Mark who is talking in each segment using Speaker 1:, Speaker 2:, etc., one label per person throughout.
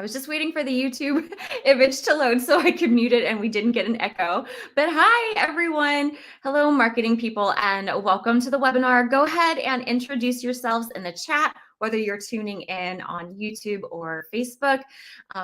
Speaker 1: I was just waiting for the YouTube image to load so I could mute it and we didn't get an echo. But hi, everyone. Hello, marketing people, and welcome to the webinar. Go ahead and introduce yourselves in the chat, whether you're tuning in on YouTube or Facebook.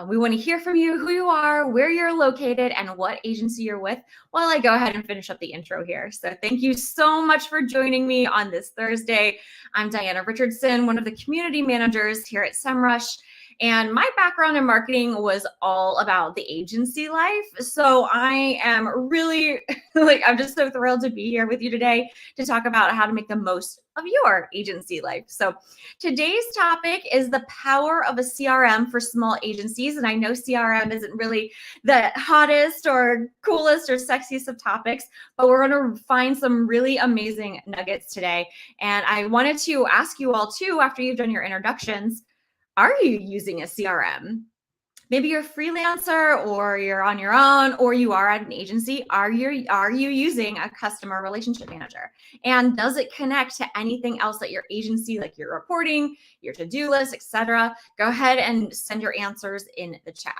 Speaker 1: We want to hear from you, who you are, where you're located, and what agency you're with while I go ahead and finish up the intro here. So thank you so much for joining me on this Thursday. I'm Diana Richardson, one of the community managers here at Semrush. And my background in marketing was all about the agency life. So I am really I'm just so thrilled to be here with you today to talk about how to make the most of your agency life. So today's topic is the power of a CRM for small agencies. And I know CRM isn't really the hottest or coolest or sexiest of topics, but we're going to find some really amazing nuggets today. And I wanted to ask you all too, after you've done your introductions, are you using a CRM? Maybe you're a freelancer or you're on your own or you are at an agency. Are you using a customer relationship manager? And does it connect to anything else at your agency, like your reporting, your to-do list, etc.? Go ahead and send your answers in the chat.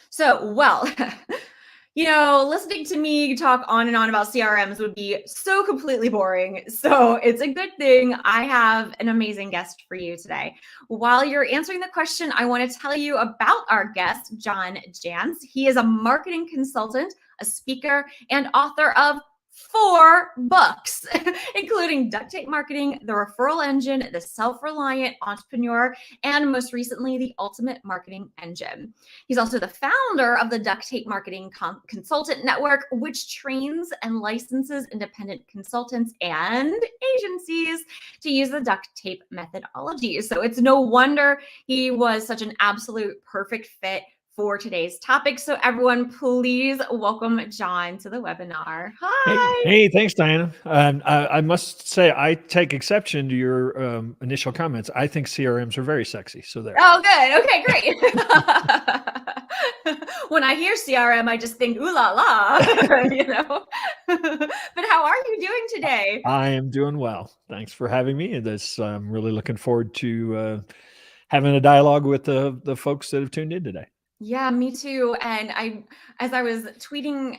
Speaker 1: So, well, listening to me talk on and on about CRMs would be so completely boring. So it's a good thing I have an amazing guest for you today. While you're answering the question, I want to tell you about our guest, John Jantz. He is a marketing consultant, a speaker, and author of 4 books, including Duct Tape Marketing, The Referral Engine, The Self-Reliant Entrepreneur, and most recently, The Ultimate Marketing Engine. He's also the founder of the Duct Tape Marketing Consultant Network, which trains and licenses independent consultants and agencies to use the duct tape methodology. So it's no wonder he was such an absolute perfect fit for today's topic. So everyone, please welcome John to the webinar. Hi.
Speaker 2: Hey, thanks, Diana. I must say, I take exception to your initial comments. I think CRMs are very sexy. So there.
Speaker 1: Oh, good. Okay, great. When I hear CRM, I just think, ooh la la, But how are you doing today?
Speaker 2: I am doing well. Thanks for having me. I'm really looking forward to having a dialogue with the folks that have tuned in today.
Speaker 1: Yeah, me too. And as I was tweeting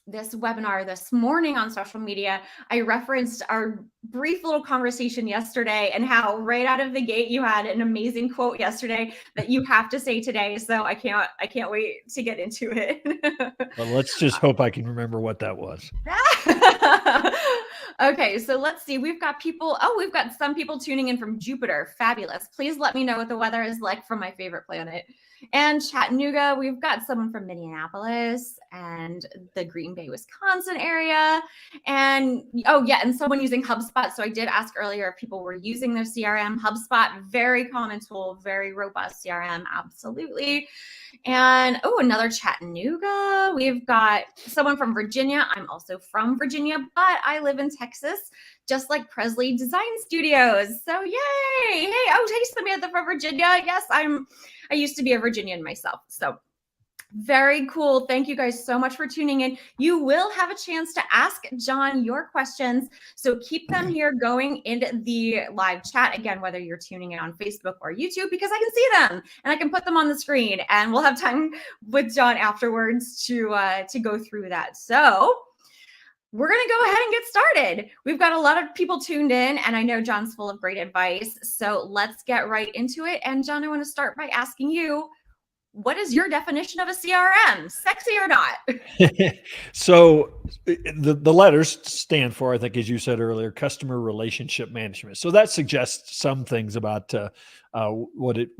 Speaker 1: this webinar this morning on social media, I referenced our brief little conversation yesterday and how right out of the gate you had an amazing quote yesterday that you have to say today. So I can't wait to get into it.
Speaker 2: Well, let's just hope I can remember what that was.
Speaker 1: Okay, so let's see. We've got some people tuning in from Jupiter. Fabulous. Please let me know what the weather is like from my favorite planet. And Chattanooga, we've got someone from Minneapolis and the Green Bay, Wisconsin area. And and someone using HubSpot. So I did ask earlier if people were using their CRM. HubSpot, very common tool, very robust CRM, absolutely. And another Chattanooga. We've got someone from Virginia. I'm also from Virginia, but I live in Texas, just like Presley Design Studios. So yay! Hey, hey, Samantha from Virginia. Yes, I used to be a Virginian myself. So very cool. Thank you guys so much for tuning in. You will have a chance to ask John your questions. So keep them here going into the live chat. Again, whether you're tuning in on Facebook or YouTube, because I can see them and I can put them on the screen, and we'll have time with John afterwards to go through that. So we're going to go ahead and get started. We've got a lot of people tuned in, and I know John's full of great advice. So let's get right into it. And John, I want to start by asking you, what is your definition of a CRM? Sexy or not?
Speaker 2: So the letters stand for, I think, as you said earlier, customer relationship management. So that suggests some things about what it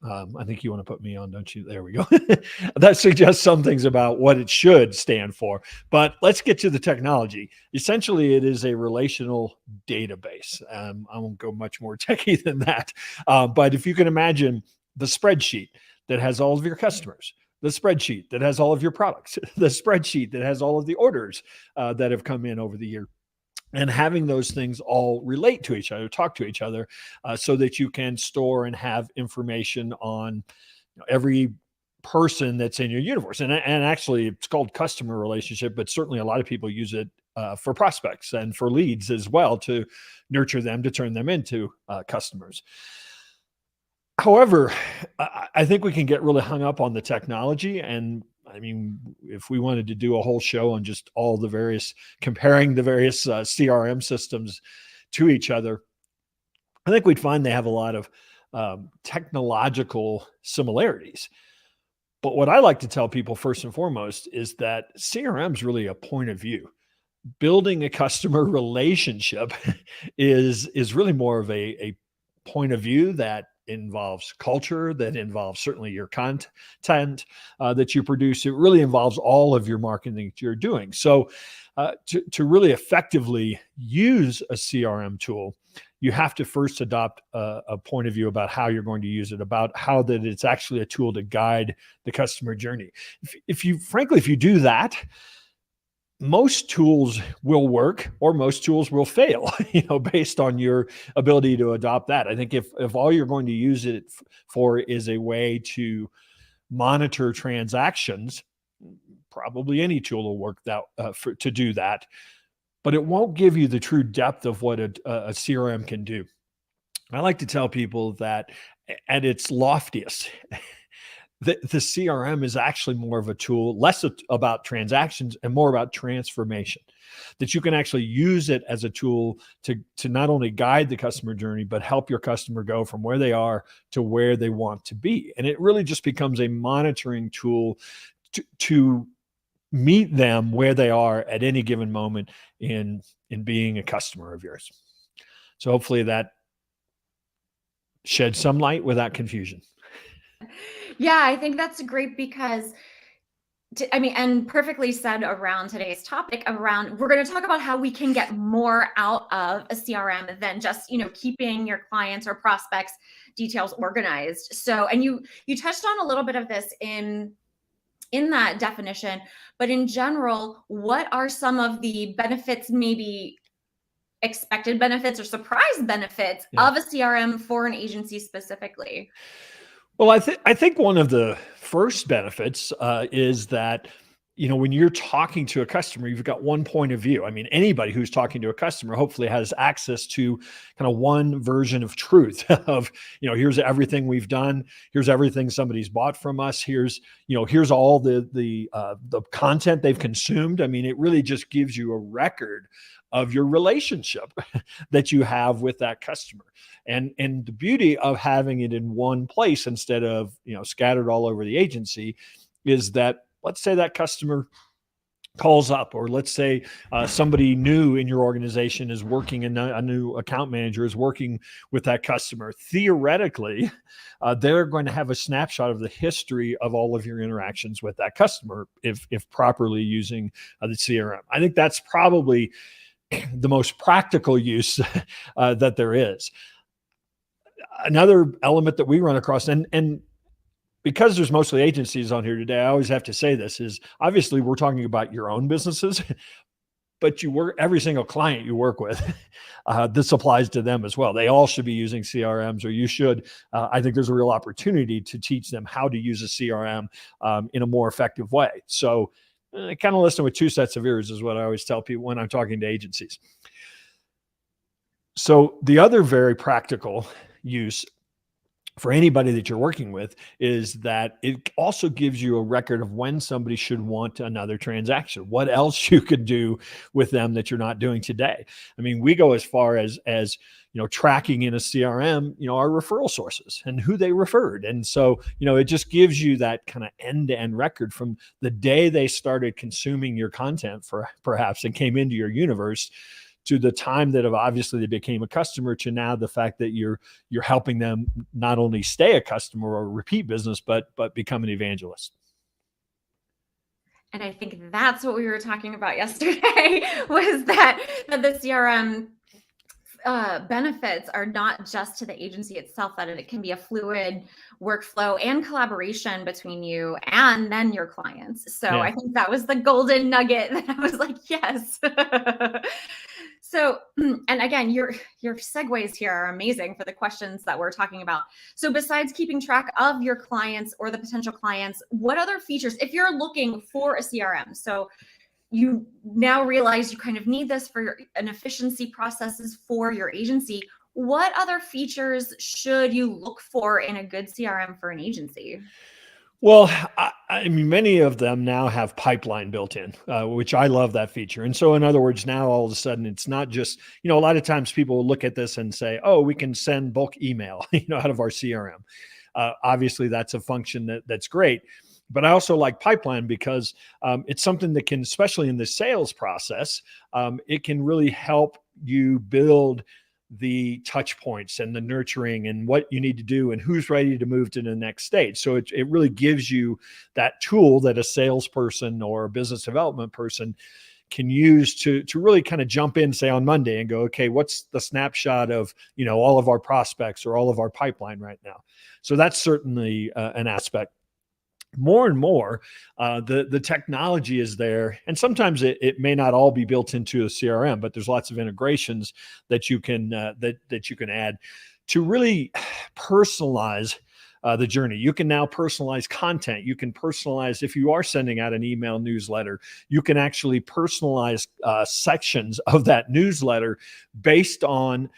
Speaker 2: I think you want to put me on, don't you? There we go. That suggests some things about what it should stand for. But let's get to the technology. Essentially, it is a relational database. I won't go much more techie than that. But if you can imagine the spreadsheet that has all of your customers, the spreadsheet that has all of your products, the spreadsheet that has all of the orders that have come in over the year, and having those things all relate to each other, talk to each other, so that you can store and have information on every person that's in your universe. And actually, it's called customer relationship, but certainly a lot of people use it for prospects and for leads as well, to nurture them, to turn them into customers. However, I think we can get really hung up on the technology. And I mean, if we wanted to do a whole show on just all the various, comparing the various CRM systems to each other, I think we'd find they have a lot of technological similarities. But what I like to tell people first and foremost is that CRM is really a point of view. Building a customer relationship is really more of a point of view that involves culture, that involves certainly your content that you produce. It really involves all of your marketing that you're doing. So to really effectively use a CRM tool, you have to first adopt a point of view about how you're going to use it, about how that it's actually a tool to guide the customer journey. If you do that, most tools will work or most tools will fail, based on your ability to adopt that. I think if all you're going to use it for is a way to monitor transactions, probably any tool will work to do that, but it won't give you the true depth of what a CRM can do. I like to tell people that at its loftiest, the CRM is actually more of a tool, less about transactions and more about transformation, that you can actually use it as a tool to not only guide the customer journey, but help your customer go from where they are to where they want to be. And it really just becomes a monitoring tool to meet them where they are at any given moment in being a customer of yours. So hopefully that sheds some light without confusion.
Speaker 1: Yeah, I think that's great because and perfectly said around today's topic around, we're going to talk about how we can get more out of a CRM than just, keeping your clients or prospects details organized. So, and you touched on a little bit of this in that definition, but in general, what are some of the benefits, maybe expected benefits or surprise benefits of a CRM for an agency specifically?
Speaker 2: Well, I think one of the first benefits is that, when you're talking to a customer, you've got one point of view. I mean, anybody who's talking to a customer hopefully has access to kind of one version of truth of, here's everything we've done. Here's everything somebody's bought from us. Here's all the content they've consumed. I mean, it really just gives you a record of your relationship that you have with that customer. And the beauty of having it in one place instead of, scattered all over the agency is that, let's say that customer calls up, or let's say somebody new in your organization is working, and a new account manager is working with that customer. Theoretically, they're going to have a snapshot of the history of all of your interactions with that customer if properly using the CRM. I think that's probably the most practical use that there is. Another element that we run across, and because there's mostly agencies on here today, I always have to say this, is obviously we're talking about your own businesses, but every single client you work with, this applies to them as well. They all should be using CRMs, or you should. I think there's a real opportunity to teach them how to use a CRM in a more effective way. So kind of listen with two sets of ears is what I always tell people when I'm talking to agencies. So the other very practical use for anybody that you're working with is that it also gives you a record of when somebody should want another transaction, what else you could do with them that you're not doing today. I mean, we go as far as tracking in a CRM, our referral sources and who they referred. And so, it just gives you that kind of end-to-end record from the day they started consuming your content perhaps and came into your universe, to the time that obviously they became a customer, to now the fact that you're helping them not only stay a customer or repeat business, but become an evangelist.
Speaker 1: And I think that's what we were talking about yesterday was that the CRM benefits are not just to the agency itself, that it can be a fluid workflow and collaboration between you and then your clients. So
Speaker 2: Yeah.
Speaker 1: I think that was the golden nugget that I was like, yes. So, and again, your segues here are amazing for the questions that we're talking about. So besides keeping track of your clients or the potential clients, what other features, if you're looking for a CRM, so you now realize you kind of need this for an efficiency processes for your agency, what other features should you look for in a good CRM for an agency?
Speaker 2: Well, I mean, many of them now have pipeline built in, which I love that feature. And so, in other words, now all of a sudden, it's not just, a lot of times people will look at this and say, oh, we can send bulk email, out of our CRM. Obviously, that's a function that's great. But I also like pipeline because it's something that can, especially in the sales process, it can really help you build the touch points and the nurturing and what you need to do and who's ready to move to the next stage. So it really gives you that tool that a salesperson or a business development person can use to really kind of jump in, say on Monday, and go, okay, what's the snapshot of, all of our prospects or all of our pipeline right now? So that's certainly an aspect. More and more, the technology is there, and sometimes it may not all be built into a CRM, but there's lots of integrations that you can that you can add to really personalize the journey. You can now personalize content. You can personalize, if you are sending out an email newsletter, you can actually personalize sections of that newsletter based on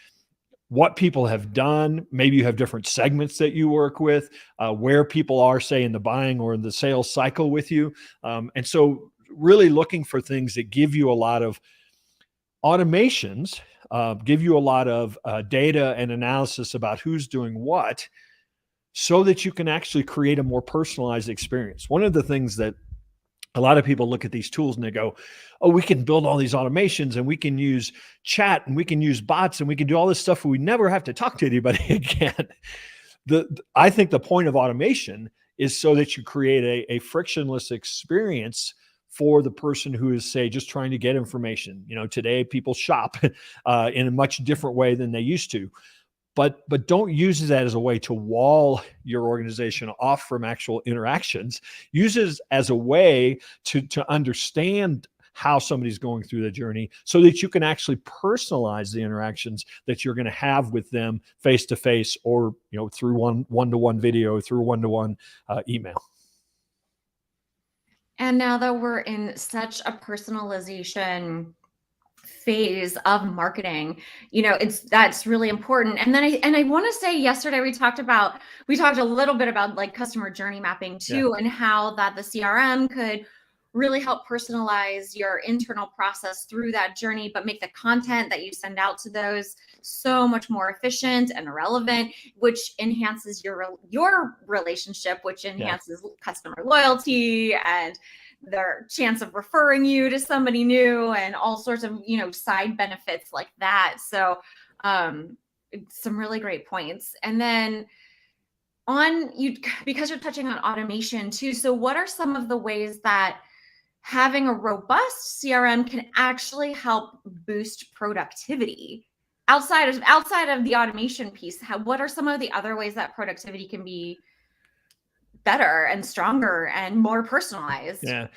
Speaker 2: what people have done. Maybe you have different segments that you work with, where people are, say, in the buying or in the sales cycle with you. And so really looking for things that give you a lot of automations, give you a lot of data and analysis about who's doing what, so that you can actually create a more personalized experience. One of the things that a lot of people look at these tools and they go, oh, we can build all these automations and we can use chat and we can use bots and we can do all this stuff. We never have to talk to anybody again. I think the point of automation is so that you create a frictionless experience for the person who is, say, just trying to get information. Today people shop in a much different way than they used to. But don't use that as a way to wall your organization off from actual interactions. Use it as a way to understand how somebody's going through the journey so that you can actually personalize the interactions that you're going to have with them face to face, or through one-to-one video, through one-to-one email.
Speaker 1: And now that we're in such a personalization phase of marketing, that's really important. And then I want to say, yesterday we talked a little bit about like customer journey mapping too, and how that the CRM could really help personalize your internal process through that journey, but make the content that you send out to those so much more efficient and relevant, which enhances your relationship, which enhances customer loyalty and their chance of referring you to somebody new, and all sorts of, side benefits like that. So some really great points. And then because you're touching on automation too, so what are some of the ways that having a robust CRM can actually help boost productivity outside of the automation piece? What are some of the other ways that productivity can be better and stronger and more personalized?
Speaker 2: Yeah.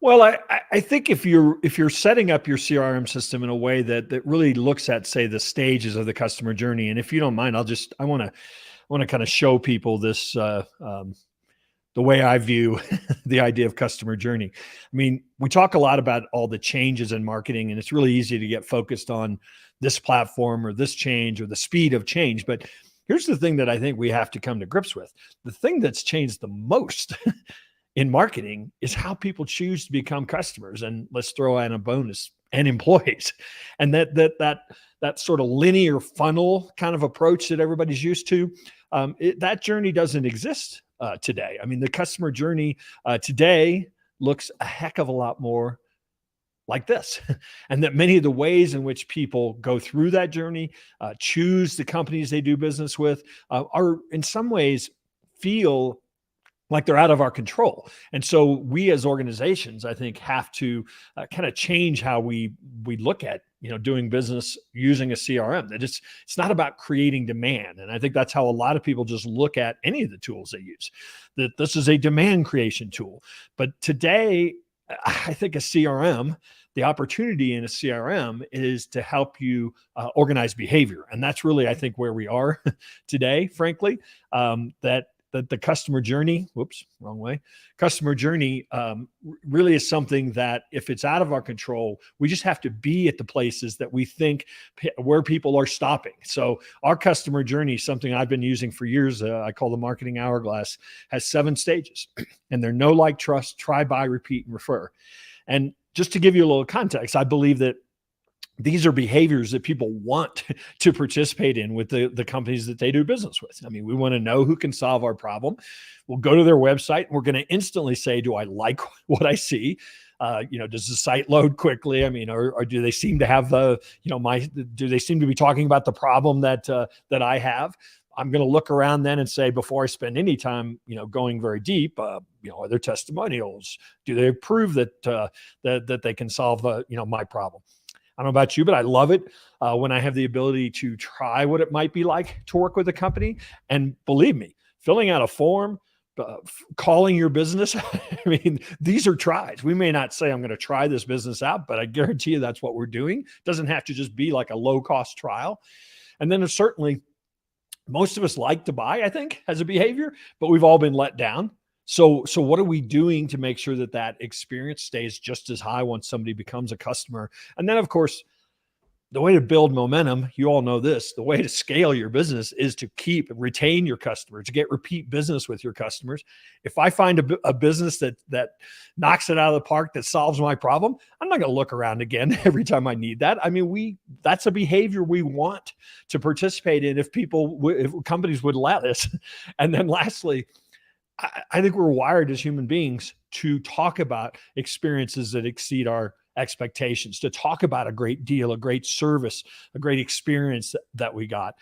Speaker 2: Well, I think if you're setting up your CRM system in a way that really looks at, say, the stages of the customer journey, and if you don't mind, I want to kind of show people this, the way I view the idea of customer journey. I mean, we talk a lot about all the changes in marketing, and it's really easy to get focused on this platform or this change or the speed of change. But here's the thing that I think we have to come to grips with. The thing that's changed the most in marketing is how people choose to become customers. And let's throw in a bonus, and employees. And that sort of linear funnel kind of approach that everybody's used to, that journey doesn't exist today. I mean, the customer journey today looks a heck of a lot more like this. And that many of the ways in which people go through that journey, choose the companies they do business with, are in some ways feel like they're out of our control. And so we as organizations, I think, have to kind of change how we look at, doing business using a CRM. That it's not about creating demand. And I think that's how a lot of people just look at any of the tools they use, that this is a demand creation tool. But today, I think a CRM, the opportunity in a CRM is to help you organize behavior. And that's really, I think, where we are today, frankly, that that the customer journey, whoops, wrong way. Customer journey really is something that if it's out of our control, we just have to be at the places that we think where people are stopping. So our customer journey, something I've been using for years, I call the marketing hourglass, has 7 stages, and they're know, like, trust, try, buy, repeat, and refer. And just to give you a little context, I believe that these are behaviors that people want to participate in with the companies that they do business with. I mean, we want to know who can solve our problem. We'll go to their website and we're going to instantly say, do I like what I see? Does the site load quickly? I mean, or do they seem to have do they seem to be talking about the problem that I have? I'm going to look around then and say, before I spend any time, going very deep, are there testimonials? Do they prove that they can solve, my problem? I don't know about you, but I love it when I have the ability to try what it might be like to work with a company. And believe me, filling out a form, calling your business, I mean, these are tries. We may not say I'm going to try this business out, but I guarantee you that's what we're doing. It doesn't have to just be like a low-cost trial. And then certainly, most of us like to buy, I think, as a behavior, but we've all been let down. So what are we doing to make sure that experience stays just as high once somebody becomes a customer? And then, of course, the way to build momentum, you all know this, the way to scale your business is to retain your customers, to get repeat business with your customers. If I find a business that knocks it out of the park, that solves my problem, I'm not going to look around again every time I need that. I mean, that's a behavior we want to participate in if companies would let us. And then lastly, I think we're wired as human beings to talk about experiences that exceed our expectations, to talk about a great deal, a great service, a great experience that we got.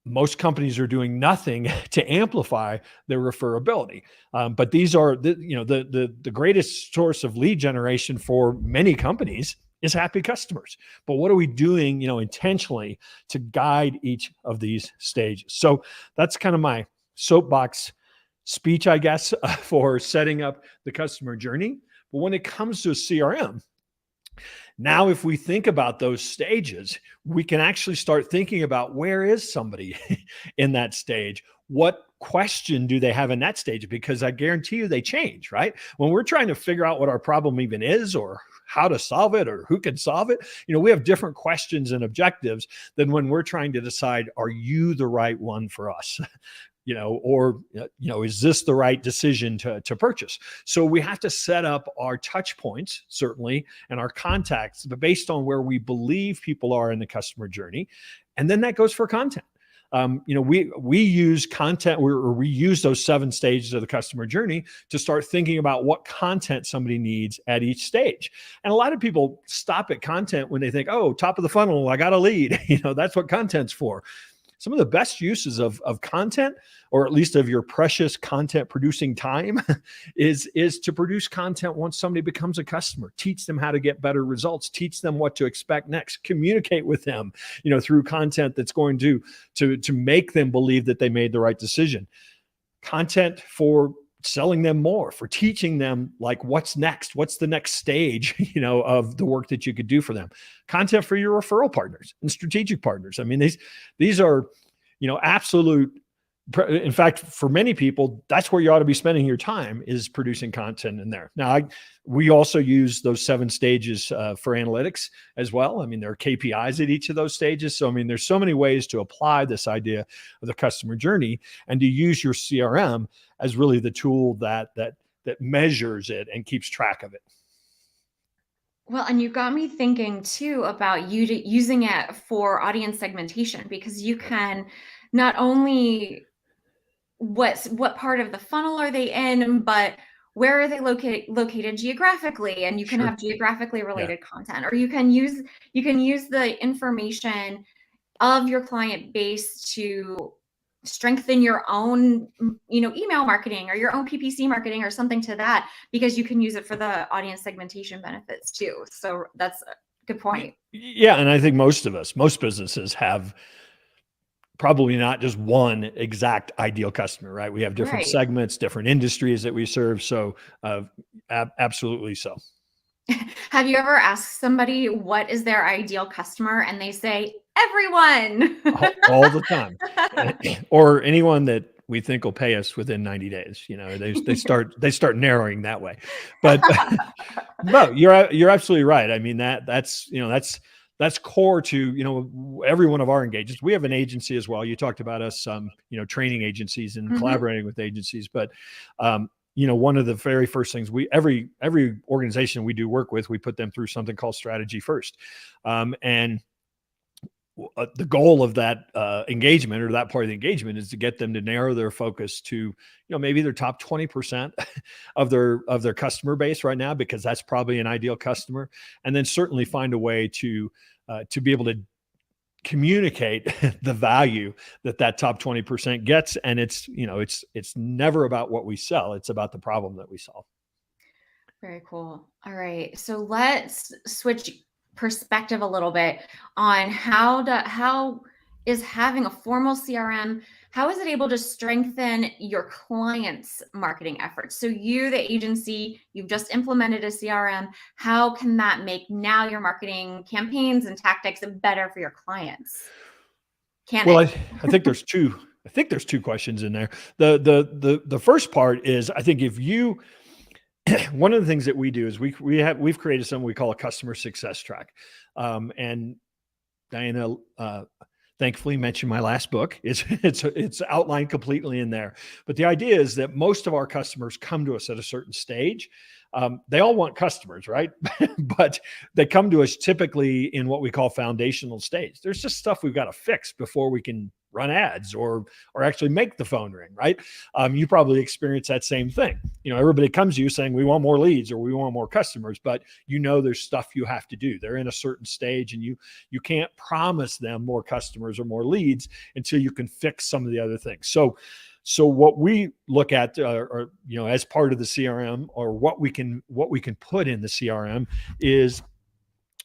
Speaker 2: Most companies are doing nothing to amplify their referability. But these are the greatest source of lead generation for many companies is happy customers. But what are we doing, intentionally to guide each of these stages? So that's kind of my soapbox speech, I guess, for setting up the customer journey. But when it comes to a CRM, now if we think about those stages, we can actually start thinking about where is somebody in that stage? What question do they have in that stage? Because I guarantee you they change, right? When we're trying to figure out what our problem even is or how to solve it or who can solve it, we have different questions and objectives than when we're trying to decide, are you the right one for us? Is this the right decision to purchase? So we have to set up our touch points, certainly, and our contacts, but based on where we believe people are in the customer journey. And then that goes for content. We use content, or we use those 7 stages of the customer journey to start thinking about what content somebody needs at each stage. And a lot of people stop at content when they think, oh, top of the funnel, I got a lead. That's what content's for. Some of the best uses of content, or at least of your precious content producing time, is to produce content once somebody becomes a customer. Teach them how to get better results. Teach them what to expect next. Communicate with them, through content that's going to make them believe that they made the right decision. Content for selling them more, for teaching them like what's next, what's the next stage, of the work that you could do for them. Content for your referral partners and strategic partners. I mean, these are, absolute. In fact, for many people, that's where you ought to be spending your time, is producing content in there. Now, we also use those 7 stages for analytics as well. I mean, there are KPIs at each of those stages. So, I mean, there's so many ways to apply this idea of the customer journey and to use your CRM as really the tool that measures it and keeps track of it.
Speaker 1: Well, and you got me thinking too about using it for audience segmentation, because you can not only what part of the funnel are they in, but where are they located geographically, and you can have geographically related content, or you can use the information of your client base to strengthen your own email marketing or your own PPC marketing or something to that, because you can use it for the audience segmentation benefits too. So that's a good point.
Speaker 2: Yeah, and I think most businesses have probably not just one exact ideal customer, right? We have different segments, different industries that we serve. So absolutely so.
Speaker 1: Have you ever asked somebody what is their ideal customer and they say everyone?
Speaker 2: All the time. Or anyone that we think will pay us within 90 days. They start narrowing that way. But no, you're absolutely right. I mean, that's core to, every one of our engagements. We have an agency as well. You talked about us, training agencies and collaborating with agencies, but, one of the very first things every organization we do work with, we put them through something called strategy first. And the goal of that engagement, or that part of the engagement, is to get them to narrow their focus to, maybe their top 20% of their customer base right now, because that's probably an ideal customer. And then certainly find a way to be able to communicate the value that top 20% gets. And it's never about what we sell. It's about the problem that we solve.
Speaker 1: Very cool. All right. So let's switch perspective a little bit on how is having a formal CRM, how is it able to strengthen your clients' marketing efforts? So you, the agency, you've just implemented a CRM. How can that make now your marketing campaigns and tactics better for your clients?
Speaker 2: I think there's two questions in there. The first part is, I think if you one of the things that we do is we've created something we call a customer success track. And Diana, thankfully mentioned my last book. It's outlined completely in there. But the idea is that most of our customers come to us at a certain stage. They all want customers, right? But they come to us typically in what we call foundational stage. There's just stuff we've got to fix before we can run ads or actually make the phone ring, right? You probably experience that same thing. Everybody comes to you saying, we want more leads or we want more customers, but there's stuff you have to do. They're in a certain stage, and you can't promise them more customers or more leads until you can fix some of the other things. So what we look at, as part of the CRM, or what we can put in the CRM, is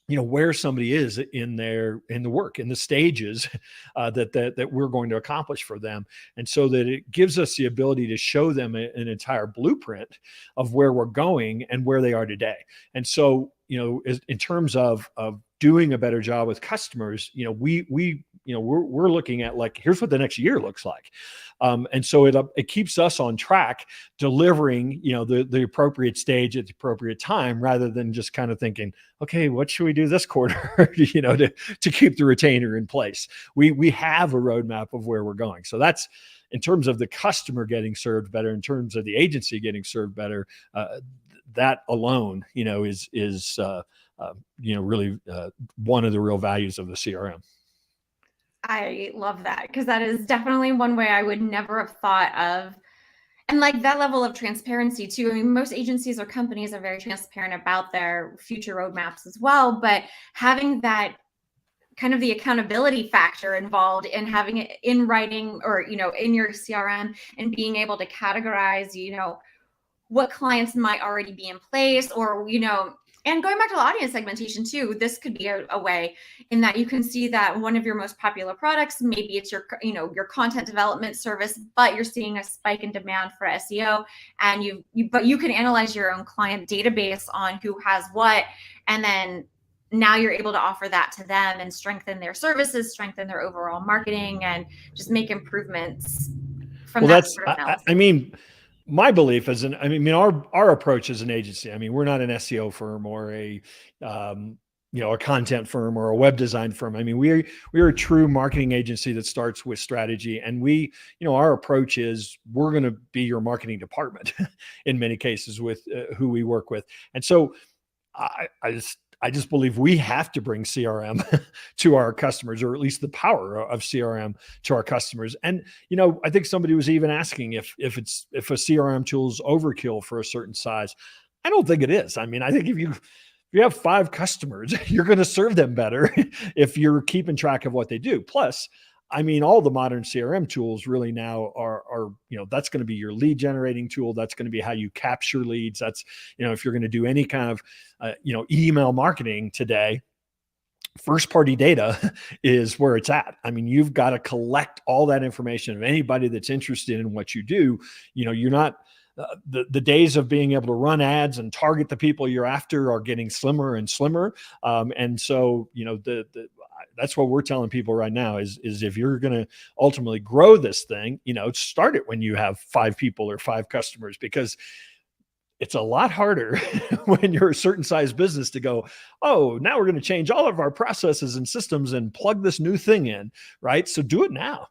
Speaker 2: where somebody is in the work, in the stages that we're going to accomplish for them. And so that it gives us the ability to show them an entire blueprint of where we're going and where they are today. And so, in terms of doing a better job with customers, we're looking at, like, here's what the next year looks like. And so it keeps us on track, delivering, the appropriate stage at the appropriate time, rather than just kind of thinking, okay, what should we do this quarter, to keep the retainer in place. We have a roadmap of where we're going. So that's in terms of the customer getting served better, in terms of the agency getting served better. That alone, is really one of the real values of the CRM.
Speaker 1: I love that, because that is definitely one way I would never have thought of. And like that level of transparency too. I mean, most agencies or companies are very transparent about their future roadmaps as well, but having that kind of the accountability factor involved in having it in writing, or, in your CRM, and being able to categorize, what clients might already be in place, or, and going back to the audience segmentation too, this could be a way in that you can see that one of your most popular products, maybe it's your content development service, but you're seeing a spike in demand for SEO, and but you can analyze your own client database on who has what, and then now you're able to offer that to them and strengthen their services, strengthen their overall marketing, and just make improvements from that sort of analysis.
Speaker 2: My belief is, our approach as an agency, we're not an SEO firm or a content firm or a web design firm. We're a true marketing agency that starts with strategy. And our approach is, we're going to be your marketing department in many cases with who we work with. And so I just believe we have to bring CRM to our customers, or at least the power of CRM to our customers. And, I think somebody was even asking if a CRM tool's overkill for a certain size. I don't think it is. I think if you have 5 customers, you're going to serve them better if you're keeping track of what they do. Plus, all the modern CRM tools really now are that's going to be your lead generating tool. That's going to be how you capture leads. That's, if you're going to do any kind of, email marketing today, first party data is where it's at. You've got to collect all that information of anybody that's interested in what you do. You're not, the days of being able to run ads and target the people you're after are getting slimmer and slimmer. And so, that's what we're telling people right now is if you're going to ultimately grow this thing, start it when you have 5 people or 5 customers, because it's a lot harder when you're a certain size business to go, oh, now we're going to change all of our processes and systems and plug this new thing in, right? So do it now.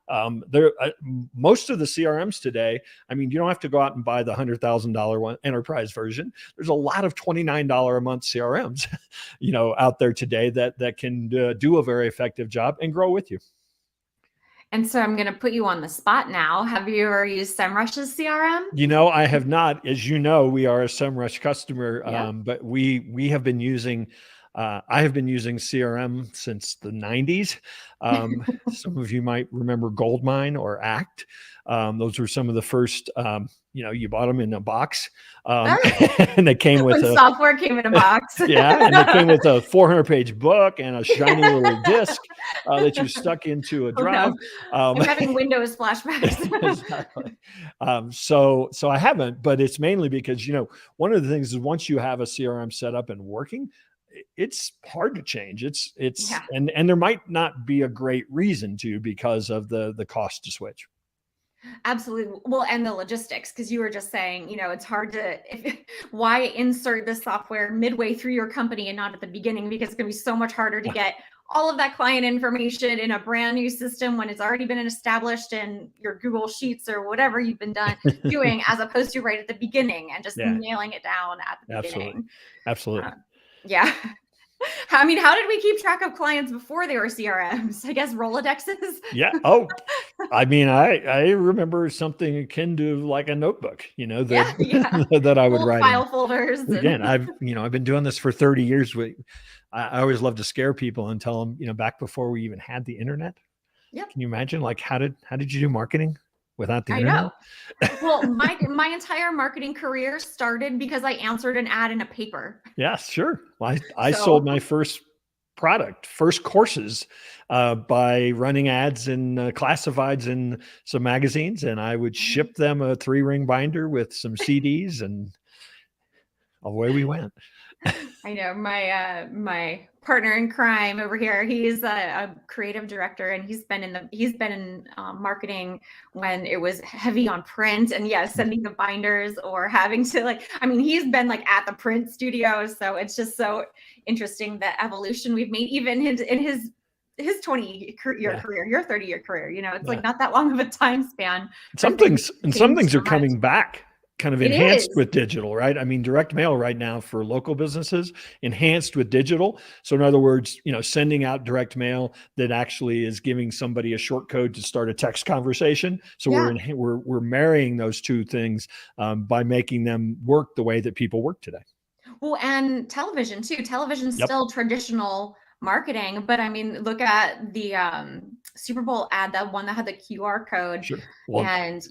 Speaker 2: Most of the CRMs today, I mean, you don't have to go out and buy the $100,000 enterprise version. There's a lot of $29 a month CRMs, out there today that can do a very effective job and grow with you.
Speaker 1: And so I'm going to put you on the spot now. Have you ever used Semrush's CRM?
Speaker 2: I have not. As you know, we are a Semrush customer,
Speaker 1: Yeah.
Speaker 2: but we have been using. I have been using CRM since the 90s. Some of you might remember Goldmine or Act. Those were some of the first. You bought them in a box, and they came with
Speaker 1: When software came in a box.
Speaker 2: Yeah, and they came with a 400-page book and a shiny little disc that you stuck into a drive.
Speaker 1: Oh, no. I'm having Windows flashbacks.
Speaker 2: Exactly. So I haven't, but it's mainly because, one of the things is once you have a CRM set up and working, it's hard to change. And there might not be a great reason to, because of the cost to switch.
Speaker 1: Absolutely. Well, and the logistics, because you were just saying, it's hard to, why insert the software midway through your company and not at the beginning, because it's going to be so much harder to get all of that client information in a brand new system when it's already been established in your Google Sheets or whatever you've been doing, as opposed to right at the beginning and just nailing it down at the beginning.
Speaker 2: Absolutely.
Speaker 1: Yeah. I mean, how did we keep track of clients before they were CRMs? I guess Rolodexes.
Speaker 2: Yeah. Oh, I mean, I remember something akin to like a notebook, that I would write
Speaker 1: file folders.
Speaker 2: Again, I've been doing this for 30 years. I always love to scare people and tell them, back before we even had the internet.
Speaker 1: Yep.
Speaker 2: Can you imagine, like, how did you do marketing without the internet?
Speaker 1: I know. Well, my entire marketing career started because I answered an ad in a paper.
Speaker 2: Yeah, sure. Well, I sold my first courses by running ads in classifieds in some magazines, and I would ship them a 3-ring binder with some CDs, and away we went.
Speaker 1: I know my partner in crime over here. He's a creative director, and he's been in marketing when it was heavy on print, and sending the binders or having to he's been at the print studio. So it's just so interesting the evolution we've made, even in his 20-year career, your 30-year career. It's not that long of a time span.
Speaker 2: Some things are coming back, kind of enhanced with digital, right? I mean, direct mail right now for local businesses, enhanced with digital. So in other words, sending out direct mail that actually is giving somebody a short code to start a text conversation. So we're marrying those two things by making them work the way that people work today.
Speaker 1: Well, and television too. Television's still traditional marketing, but I mean, look at the Super Bowl ad, that one that had the QR code.
Speaker 2: Sure.
Speaker 1: And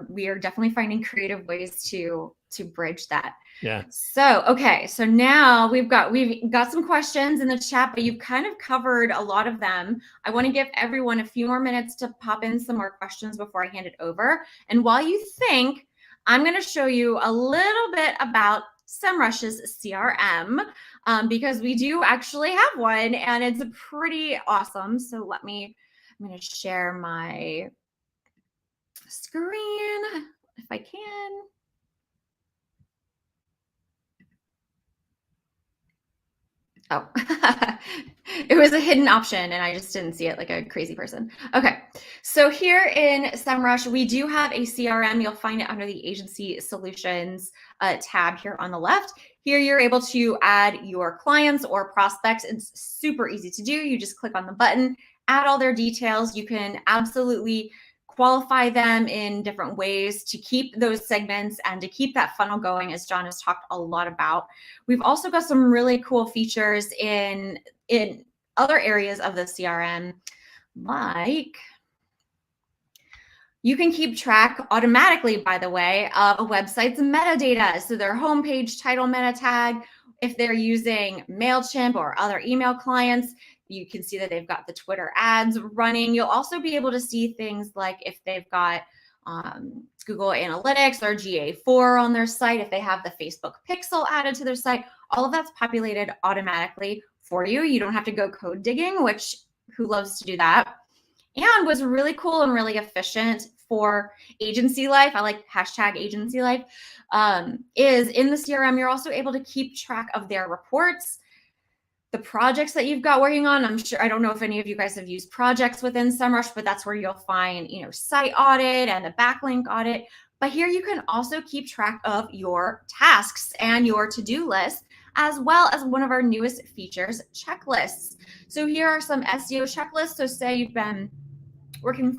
Speaker 1: we are definitely finding creative ways to bridge that.
Speaker 2: Yeah.
Speaker 1: So okay, so now we've got some questions in the chat, but you've kind of covered a lot of them. I want to give everyone a few more minutes to pop in some more questions before I hand it over. And while you think, I'm going to show you a little bit about Semrush's CRM, because we do actually have one, and it's pretty awesome. So I'm going to share my screen if I can. Oh, it was a hidden option and I just didn't see it like a crazy person. Okay, so here in Semrush, we do have a CRM. You'll find it under the Agency Solutions tab here on the left. Here you're able to add your clients or prospects. It's super easy to do. You just click on the button, add all their details. You can absolutely qualify them in different ways to keep those segments and to keep that funnel going, as John has talked a lot about. We've also got some really cool features in other areas of the CRM, like you can keep track automatically, by the way, of a website's metadata. So their homepage title meta tag, if they're using MailChimp or other email clients, you can see that they've got the Twitter ads running. You'll also be able to see things like if they've got Google Analytics or GA4 on their site, if they have the Facebook pixel added to their site, all of that's populated automatically for you. You don't have to go code digging, which who loves to do that. And what's really cool and really efficient for agency life, I like hashtag agency life, is in the CRM, you're also able to keep track of their reports, the projects that you've got working on. I'm sure, I don't know if any of you guys have used projects within Semrush, but that's where you'll find, site audit and the backlink audit. But here you can also keep track of your tasks and your to-do list, as well as one of our newest features, checklists. So here are some SEO checklists. So say you've been working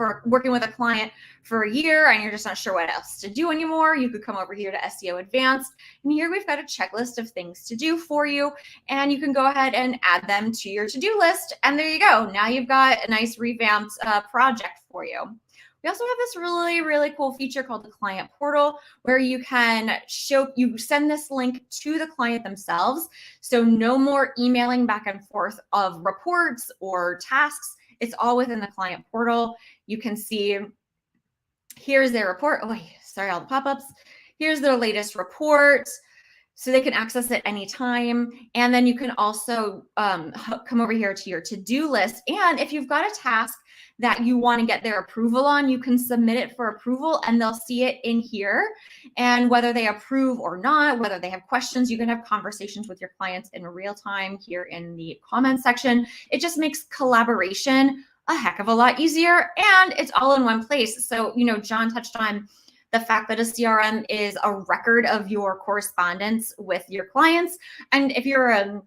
Speaker 1: with a client for a year and you're just not sure what else to do anymore, you could come over here to SEO Advanced, and here we've got a checklist of things to do for you, and you can go ahead and add them to your to-do list, and there you go. Now you've got a nice revamped project for you. We also have this really, really cool feature called the client portal, where you can send this link to the client themselves. So no more emailing back and forth of reports or tasks. It's all within the client portal. You can see, here's their report. Oh, sorry, all the pop-ups. Here's their latest report. So they can access it anytime. And then you can also come over here to your to-do list. And if you've got a task that you want to get their approval on, you can submit it for approval and they'll see it in here. And whether they approve or not, whether they have questions, you can have conversations with your clients in real time here in the comments section. It just makes collaboration a heck of a lot easier, and it's all in one place. So, John touched on the fact that a CRM is a record of your correspondence with your clients. And if you're a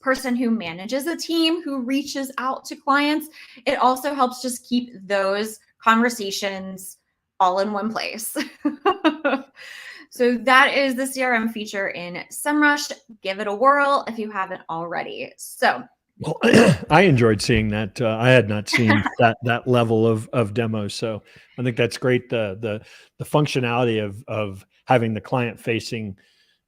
Speaker 1: person who manages a team who reaches out to clients, it also helps just keep those conversations all in one place. So that is the CRM feature in Semrush. Give it a whirl if you haven't already. So,
Speaker 2: well, I enjoyed seeing that. I had not seen that level of demos, so I think that's great. The functionality of having the client-facing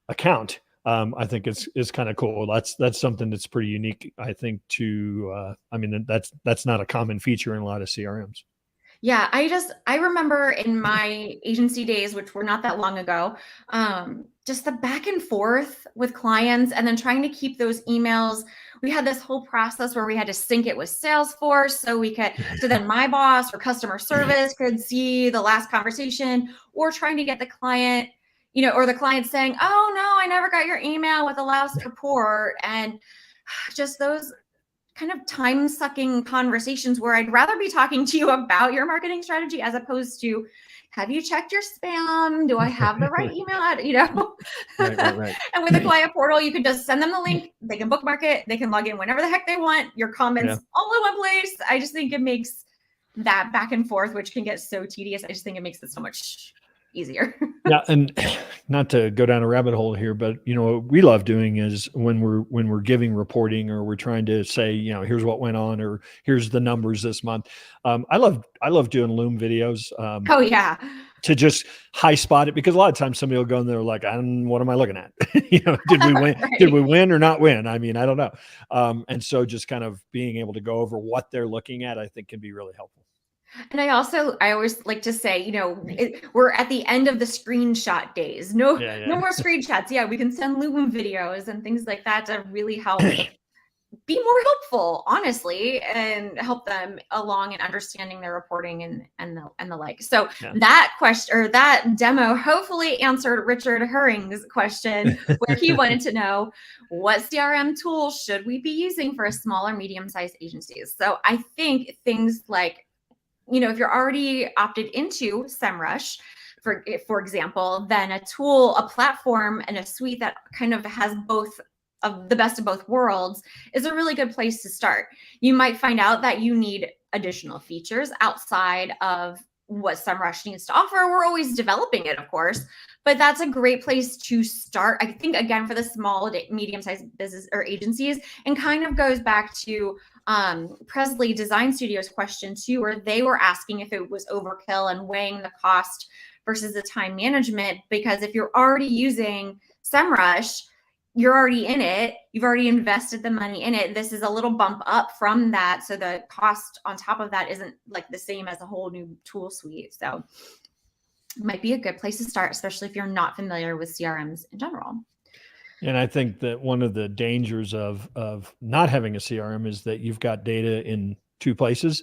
Speaker 2: account, I think is kind of cool. That's something that's pretty unique, I think. That's not a common feature in a lot of CRMs.
Speaker 1: Yeah, I remember in my agency days, which were not that long ago, just the back and forth with clients and then trying to keep those emails. We had this whole process where we had to sync it with Salesforce so then my boss or customer service could see the last conversation, or trying to get the client, or the client saying, "Oh no, I never got your email with the last report," and just those kind of time-sucking conversations where I'd rather be talking to you about your marketing strategy as opposed to, have you checked your spam? Do I have the right email?
Speaker 2: Right.
Speaker 1: And with the client portal, you can just send them the link. They can bookmark it. They can log in whenever the heck they want. Your comments all in one place. I just think it makes that back and forth, which can get so tedious. I just think it makes it so much easier.
Speaker 2: Yeah, and not to go down a rabbit hole here, but what we love doing is when we're giving reporting, or we're trying to say, here's what went on, or here's the numbers this month. I love doing Loom videos.
Speaker 1: Oh yeah.
Speaker 2: To just high spot it, because a lot of times somebody will go in there like, what am I looking at? Did we win?
Speaker 1: Right.
Speaker 2: Did we win or not win? I mean, I don't know. And so just kind of being able to go over what they're looking at, I think, can be really helpful.
Speaker 1: And I always like to say, we're at the end of the screenshot days. No more screenshots. Yeah, we can send Loom videos and things like that to really help be more helpful, honestly, and help them along in understanding their reporting and the like. So that question, or that demo, hopefully answered Richard Herring's question, where he wanted to know, what CRM tools should we be using for a smaller, medium-sized agencies? So I think things like, if you're already opted into Semrush, for example, then a tool, a platform, and a suite that kind of has both of the best of both worlds is a really good place to start. You might find out that you need additional features outside of what Semrush needs to offer. We're always developing it, of course, but that's a great place to start. I think, again, for the small, medium-sized business or agencies, and kind of goes back to Presley Design Studio's question too, where they were asking if it was overkill and weighing the cost versus the time management. Because if you're already using Semrush, you're already in it, you've already invested the money in it. This is a little bump up from that. So the cost on top of that isn't like the same as a whole new tool suite. So it might be a good place to start, especially if you're not familiar with CRMs in general.
Speaker 2: And I think that one of the dangers of not having a CRM is that you've got data in two places,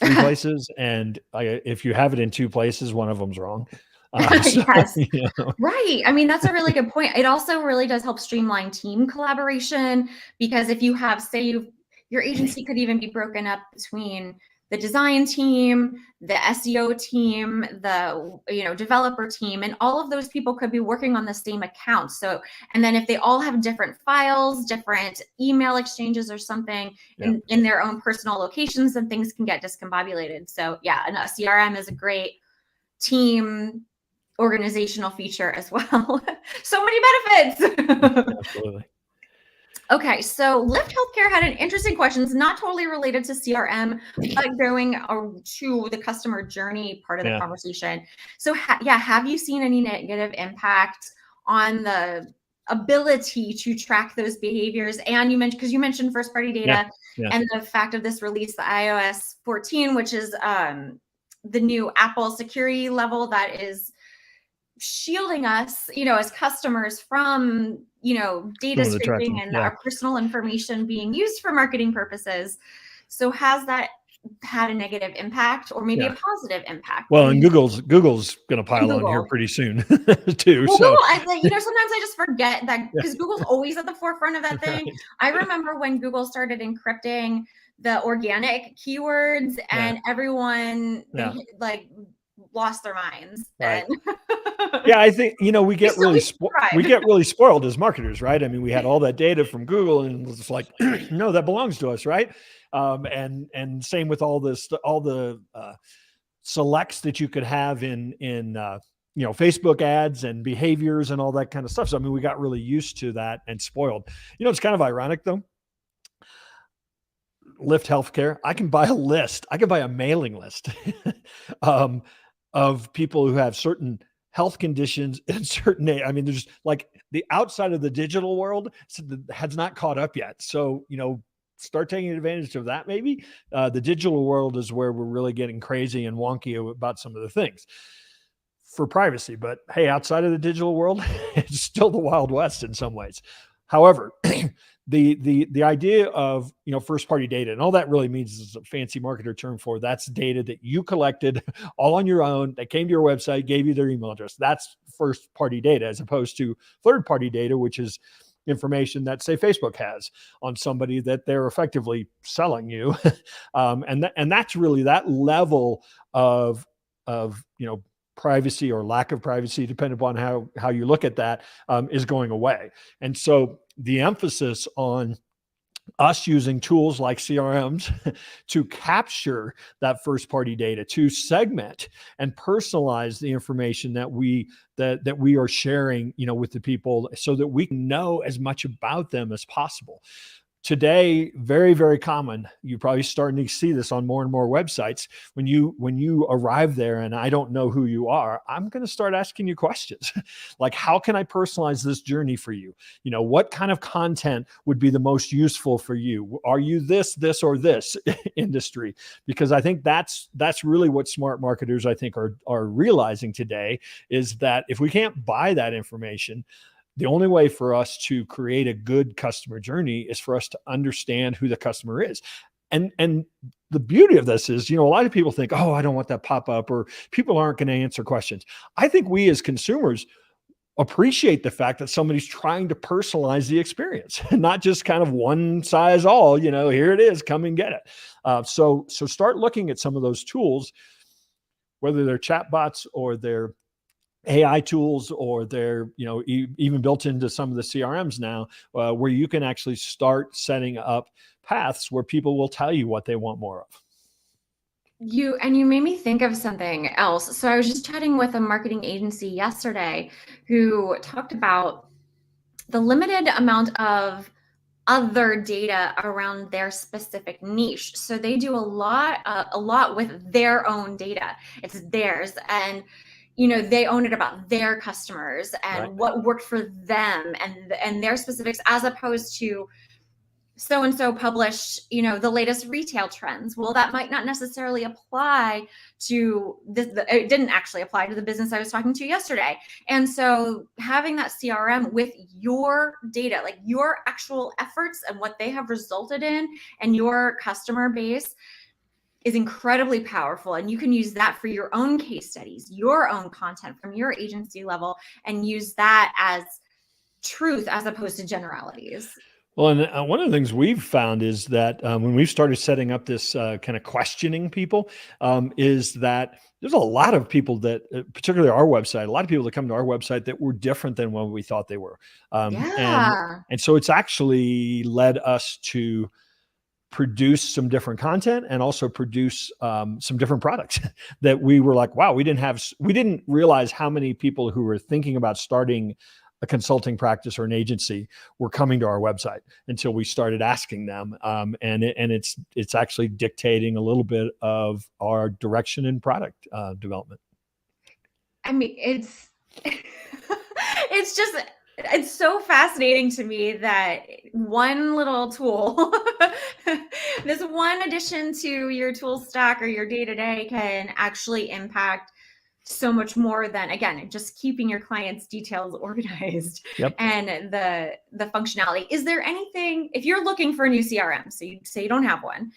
Speaker 2: three places, and if you have it in two places, one of them's wrong. So,
Speaker 1: Yes.
Speaker 2: you know,
Speaker 1: Right. I mean, that's a really good point. It also really does help streamline team collaboration, because if you have, say, your agency could even be broken up between the design team, the SEO team, the developer team, and all of those people could be working on the same account. So, and then if they all have different files, different email exchanges or something in their own personal locations, then things can get discombobulated. So yeah, and a CRM is a great team organizational feature as well. So many benefits.
Speaker 2: absolutely.
Speaker 1: Okay, so Lyft Healthcare had an interesting question. It's not totally related to CRM, but going to the customer journey part of the conversation. So have you seen any negative impact on the ability to track those behaviors? And because you mentioned first party data and the fact of this release, the iOS 14, which is the new Apple security level that is shielding us, as customers from, data scraping and our personal information being used for marketing purposes. So has that had a negative impact or maybe a positive impact?
Speaker 2: Well, and Google's going to pile on here pretty soon too.
Speaker 1: Well,
Speaker 2: so
Speaker 1: Google, sometimes I just forget that, because Google's always at the forefront of that thing. I remember when Google started encrypting the organic keywords, and everyone lost their minds.
Speaker 2: Right.
Speaker 1: And
Speaker 2: yeah, I think we get really spoiled as marketers, right? I mean, we had all that data from Google, and it's like, no, that belongs to us, right? And same with all the selects that you could have in Facebook ads and behaviors and all that kind of stuff. So I mean, we got really used to that and spoiled. It's kind of ironic though. Lyft Healthcare, I can buy a list. I can buy a mailing list of people who have certain health conditions and certain, I mean, there's like the outside of the digital world has not caught up yet. So, start taking advantage of that. Maybe the digital world is where we're really getting crazy and wonky about some of the things for privacy. But hey, outside of the digital world, it's still the Wild West in some ways. However, the idea of first party data, and all that really means is a fancy marketer term for that's data that you collected all on your own, that came to your website, gave you their email address. That's first party data, as opposed to third party data, which is information that, say, Facebook has on somebody that they're effectively selling you. And that's really that level of privacy or lack of privacy, depending upon how you look at that, is going away. And so the emphasis on us using tools like CRMs to capture that first party data, to segment and personalize the information that we are sharing, with the people, so that we can know as much about them as possible. Today, very, very common. You're probably starting to see this on more and more websites. When you arrive there and I don't know who you are, I'm going to start asking you questions like, how can I personalize this journey for you? What kind of content would be the most useful for you? Are you this, or this industry? Because I think that's really what smart marketers, I think, are realizing today, is that if we can't buy that information, the only way for us to create a good customer journey is for us to understand who the customer is. And the beauty of this is, a lot of people think, oh, I don't want that pop-up, or people aren't going to answer questions. I think we as consumers appreciate the fact that somebody's trying to personalize the experience, and not just kind of one size all, here it is, come and get it. So start looking at some of those tools, whether they're chatbots or they're AI tools, or they're even built into some of the CRMs now, where you can actually start setting up paths where people will tell you what they want more of.
Speaker 1: You made me think of something else. So I was just chatting with a marketing agency yesterday who talked about the limited amount of other data around their specific niche. So they do a lot with their own data. It's theirs, and they own it about their customers and what worked for them and their specifics, as opposed to so-and-so published, the latest retail trends. Well, that might not necessarily apply to this. It didn't actually apply to the business I was talking to yesterday. And so having that CRM with your data, like your actual efforts and what they have resulted in, and your customer base, is incredibly powerful, and you can use that for your own case studies, your own content from your agency level, and use that as truth as opposed to generalities.
Speaker 2: Well, and one of the things we've found is that when we've started setting up this kind of questioning people, is that there's a lot of people that, particularly our website, a lot of people that come to our website that were different than what we thought they were, and
Speaker 1: Yeah.
Speaker 2: so it's actually led us to produce some different content and also produce some different products that we were like, wow, we didn't realize how many people who were thinking about starting a consulting practice or an agency were coming to our website until we started asking them. And it's actually dictating a little bit of our direction in product development.
Speaker 1: I mean, it's just it's so fascinating to me that one little tool, this one addition to your tool stack or your day-to-day can actually impact so much more than, again, just keeping your clients' details organized
Speaker 2: Yep.
Speaker 1: and the functionality. Is there anything, if you're looking for a new CRM, so you say you don't have one,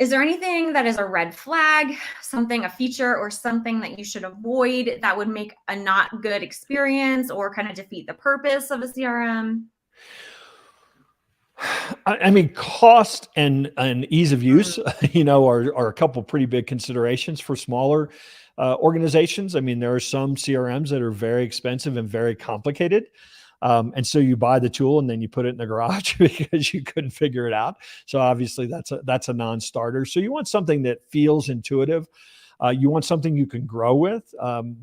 Speaker 1: is there anything that is a red flag, something, a feature or something that you should avoid that would make a not good experience or kind of defeat the purpose of a CRM?
Speaker 2: I mean, cost and ease of use, are a couple pretty big considerations for smaller organizations. I mean, there are some CRMs that are very expensive and very complicated. And so you buy the tool and then you put it in the garage because you couldn't figure it out. So obviously that's a non-starter. So you want something that feels intuitive. You want something you can grow with.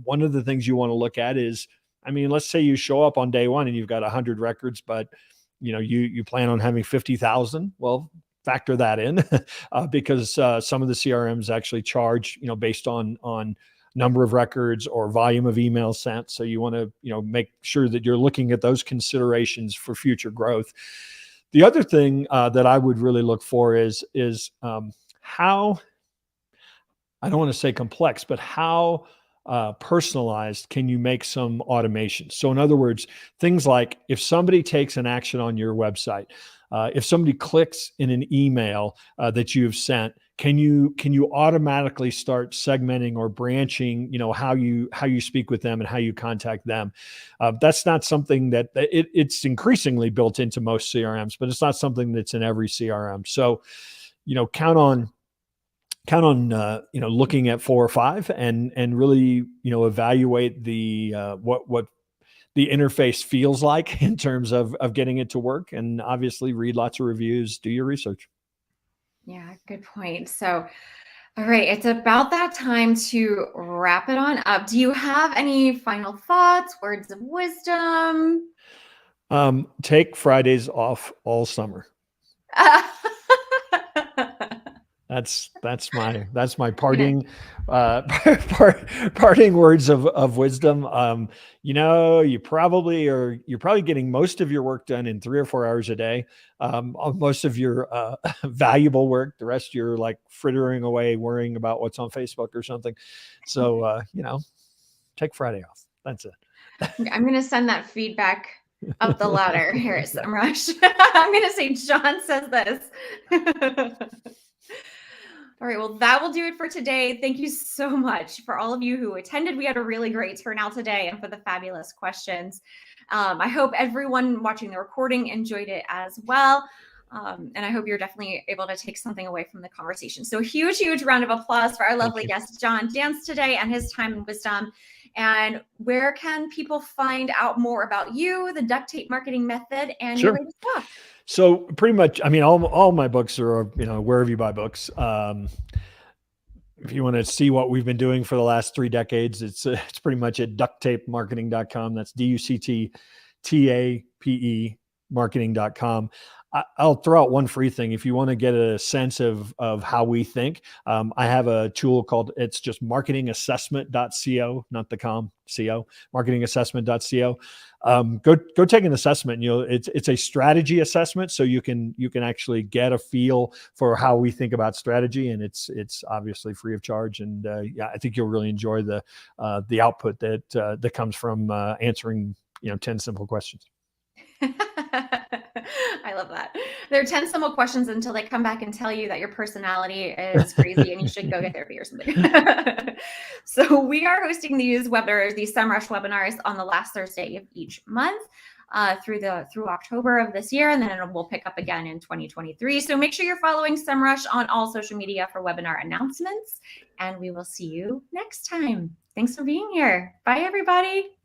Speaker 2: One of the things you want to look at is, I mean, let's say you show up on day one and you've got 100 records, but you plan on having 50,000. Well, factor that in because some of the CRMs actually charge, based on number of records or volume of emails sent. So you want to, make sure that you're looking at those considerations for future growth. The other thing that I would really look for is how, I don't want to say complex, but how personalized can you make some automation? So in other words, things like if somebody takes an action on your website, if somebody clicks in an email that you've sent, can you automatically start segmenting or branching, how you speak with them and how you contact them? That's not something that it's increasingly built into most CRMs, but it's not something that's in every CRM. So, count on looking at 4 or 5 and really evaluate the what the interface feels like in terms of getting it to work, and obviously read lots of reviews, do your research.
Speaker 1: Yeah, good point. So, all right, it's about that time to wrap it on up. Do you have any final thoughts, words of wisdom?
Speaker 2: Take Fridays off all summer. That's my
Speaker 1: Gonna
Speaker 2: parting parting words of wisdom. You're probably getting most of your work done in 3 or 4 hours a day. Most of your valuable work, the rest you're like frittering away worrying about what's on Facebook or something. So take Friday off. That's it.
Speaker 1: I'm gonna send that feedback up the ladder here at Semrush. I'm gonna say John says this. All right, well, that will do it for today. Thank you so much for all of you who attended. We had a really great turnout today and for the fabulous questions. I hope everyone watching the recording enjoyed it as well. And I hope you're definitely able to take something away from the conversation. So huge, huge round of applause for our lovely guest, John Dance, today and his time and wisdom. And where can people find out more about you, the duct tape marketing method, and your latest book?
Speaker 2: So pretty much, I mean, all my books are, wherever you buy books. If you want to see what we've been doing for the last 3 decades, it's pretty much at ducttapemarketing.com. That's DUCTTAPE marketing.com. I'll throw out one free thing. If you want to get a sense of how we think, I have a tool called, it's just marketingassessment.co, not the com, co, marketingassessment.co. Go take an assessment. It's a strategy assessment, so you can actually get a feel for how we think about strategy, and it's obviously free of charge. And yeah, I think you'll really enjoy the output that comes from answering 10 simple questions.
Speaker 1: I love that. There are 10 some more questions until they come back and tell you that your personality is crazy and you should go get therapy or something. So we are hosting these webinars, these Semrush webinars, on the last Thursday of each month. Through October of this year, and then we'll pick up again in 2023. So make sure you're following Semrush on all social media for webinar announcements, and we will see you next time. Thanks for being here. Bye, everybody.